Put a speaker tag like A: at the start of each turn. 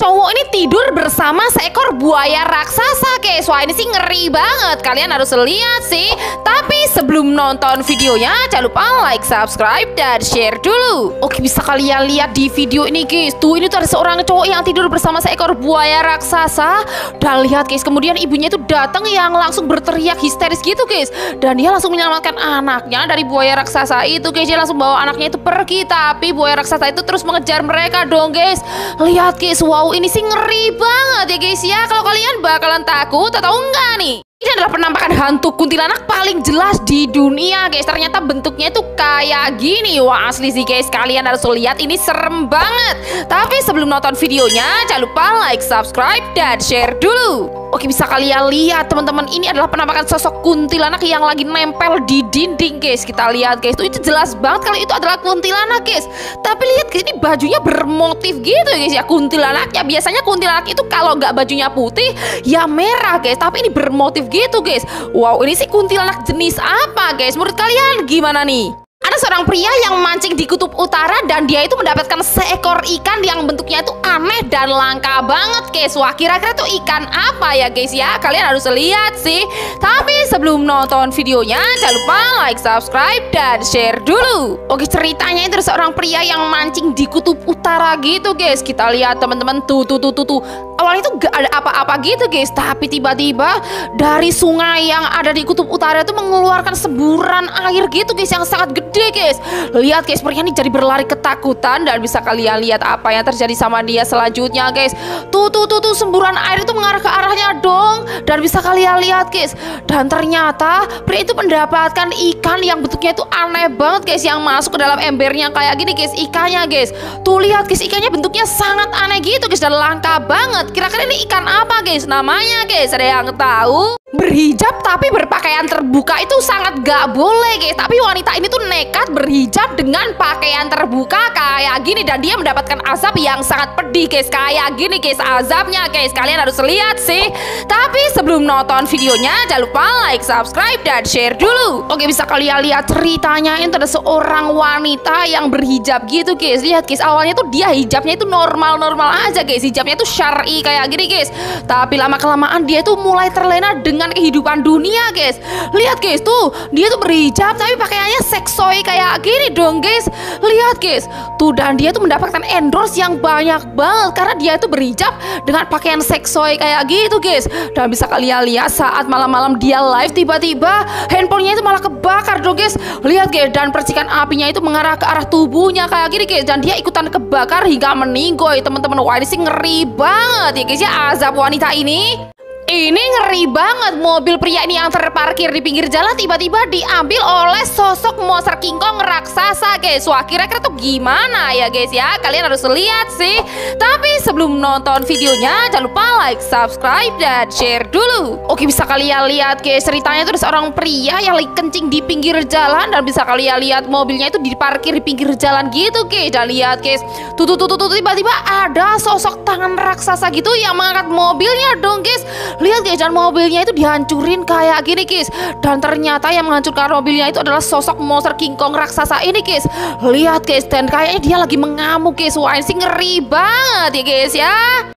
A: cowok ini tidur bersama seekor buaya raksasa, guys. Wah, ini sih ngeri banget. Kalian harus lihat sih. Tapi sebelum nonton videonya, jangan lupa like, subscribe, dan share dulu. Oke, bisa kalian lihat di video ini, guys. Tuh, ini tuh ada seorang cowok yang tidur bersama seekor buaya raksasa. Dan lihat, guys, kemudian ibunya itu datang yang langsung berteriak histeris gitu, guys. Dan dia langsung menyelamatkan anaknya dari buaya raksasa itu, guys. Dia langsung bawa anaknya itu pergi. Tapi buaya raksasa itu terus mengejar mereka dong, guys. Lihat, guys. Wow, ini sih ngeri banget ya, guys ya. Kalau kalian bakalan takut atau enggak nih? Ini adalah penampakan hantu kuntilanak paling jelas di dunia, guys. Ternyata bentuknya itu kayak gini. Wah, asli sih, guys. Kalian harus lihat, ini serem banget. Tapi sebelum nonton videonya, jangan lupa like, subscribe, dan share dulu. Oke, bisa kalian lihat, teman-teman, ini adalah penampakan sosok kuntilanak yang lagi nempel di dinding, guys. Kita lihat, guys. Itu jelas banget kalau itu adalah kuntilanak, guys. Tapi lihat, guys, ini bajunya bermotif gitu, guys ya. Kuntilanaknya, biasanya kuntilanak itu kalau nggak bajunya putih, ya merah, guys. Tapi ini bermotif gitu, guys. Wow, ini sih kuntilanak jenis apa, guys? Menurut kalian gimana nih? Ada seorang pria yang mancing di kutub utara dan dia itu mendapatkan seekor ikan yang bentuknya itu aneh dan langka banget, guys. Wah, kira-kira tuh ikan apa ya, guys ya? Kalian harus lihat sih. Tapi sebelum nonton videonya, jangan lupa like, subscribe, dan share dulu. Oke, ceritanya itu ada seorang pria yang mancing di kutub utara gitu, guys. Kita lihat, teman-teman, tuh. Awalnya itu gak ada apa-apa gitu, guys. Tapi tiba-tiba dari sungai yang ada di kutub utara itu mengeluarkan semburan air gitu, guys, yang sangat gede, guys. Lihat, guys, pria ini jadi berlari ketakutan. Dan bisa kalian lihat apa yang terjadi sama dia selanjutnya, guys. Tuh, semburan air itu mengarah ke arahnya dong. Dan bisa kalian lihat, guys. Dan ternyata pria itu mendapatkan ikan yang bentuknya itu aneh banget, guys, yang masuk ke dalam embernya kayak gini, guys, ikannya, guys. Tuh, lihat, guys, ikannya bentuknya sangat aneh gitu, guys, dan langka banget. Kira-kira ini ikan apa, guys? Namanya, guys, ada yang tahu? Berhijab tapi berpakaian terbuka itu sangat gak boleh, guys. Tapi wanita ini tuh nekat berhijab dengan pakaian terbuka kayak gini. Dan dia mendapatkan azab yang sangat pedih, guys. Kayak gini, guys, azabnya, guys. Kalian harus lihat sih. Tapi sebelum nonton videonya, jangan lupa like, subscribe, dan share dulu. Oke, bisa kalian lihat ceritanya. Itu ada seorang wanita yang berhijab gitu, guys. Lihat, guys, awalnya tuh dia hijabnya itu normal-normal aja, guys. Hijabnya tuh syar'i kayak gini, guys. Tapi lama-kelamaan dia tuh mulai terlena dengan kehidupan dunia, guys. Lihat, guys, tuh dia tuh berhijab tapi pakaiannya seksoy kayak gini dong, guys. Lihat, guys, tuh, dan dia tuh mendapatkan endorse yang banyak banget karena dia tuh berhijab dengan pakaian seksoy kayak gitu, guys. Dan bisa kalian lihat saat malam-malam dia live, tiba-tiba handphonenya itu malah kebakar dong, guys. Lihat, guys, dan percikan apinya itu mengarah ke arah tubuhnya kayak gini, guys. Dan dia ikutan kebakar hingga meninggoy, teman-teman. Wah, ini sih ngeri banget ya, guys ya, azab wanita ini. Ini ngeri banget. Mobil pria ini yang terparkir di pinggir jalan tiba-tiba diambil oleh sosok monster King Kong raksasa, guys. Wah, kira-kira tuh gimana ya, guys ya? Kalian harus lihat sih. Tapi sebelum nonton videonya, jangan lupa like, subscribe, dan share dulu. Oke, bisa kalian lihat, guys, ceritanya itu ada seorang pria yang lagi kencing di pinggir jalan. Dan bisa kalian lihat mobilnya itu diparkir di pinggir jalan gitu, guys. Dan lihat, guys, tuh, tiba-tiba ada sosok tangan raksasa gitu yang mengangkat mobilnya dong, guys. Lihat, guys, dan mobilnya itu dihancurin kayak gini, guys. Dan ternyata yang menghancurkan mobilnya itu adalah sosok monster King Kong raksasa ini, guys. Lihat, guys, dan kayaknya dia lagi mengamuk, guys. Wah, ini sih ngeri banget ya, guys ya.